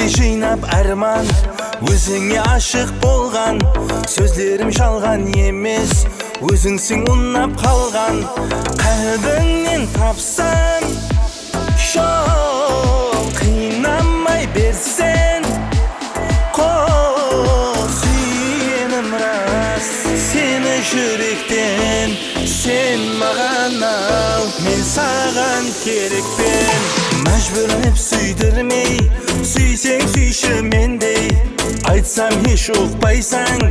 Еске жинап арман, өзіңе ашық болған, сөздерім жалған емес, өзіңсің ұнап қалған. Қалбіңнен тапсам, жоқ қинамай берсен, қол сүйенім рас, сені жүректен. Сен маған ал, мен саған керекпен. Мәжбүрлеп сүйдірмей, сүйсең сүйші мендей. Айтсам еш ұқпайсаң,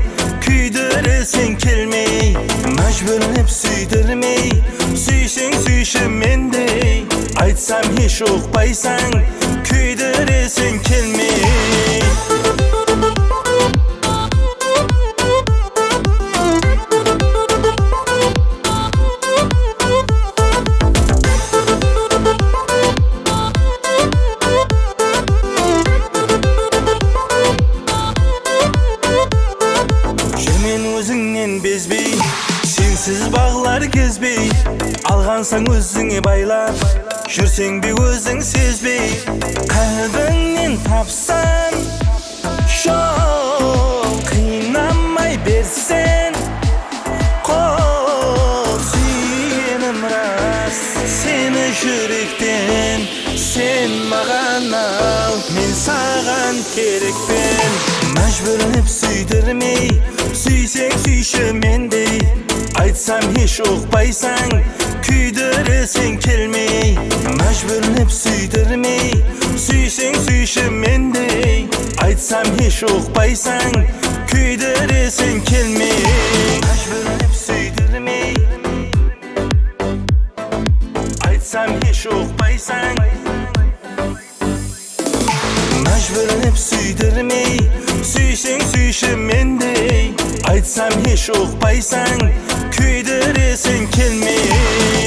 күйдіресің келмей. Мәжбүрлеп сүйдірмей, сүйсең сүйші мендей. Айтсам еш ұқпайсаң, күйдіресің келмей. Безбей, сенсіз бағлар кезбей, алғансаң өзіңе байлап, жүрсең бе өзің сезбей. Қалбіңнен тапсам, жоқ қинамай берсен, қол сүйенім рас, сені жүректен. Сен маған ал, мен саған керекпен. Мәжбүрлеп сүйдірмей, сүйсең сүйші мендей. Айтсам еш ұқпайсаң, күйдіресің келмей. Мәжбүрлеп сүйдірмей, сүйсең сүйші мендей. Айтсам еш ұқпайсаң, күйдіресің келмей. Мәжбүрлеп сүйдірмей, айтсам еш ұқпайсаң. Мәжбүрлеп сүйдірмей, сүйсең сүйші мендей. Айтсам еш ұқпайсаң, күйдіресің келмей.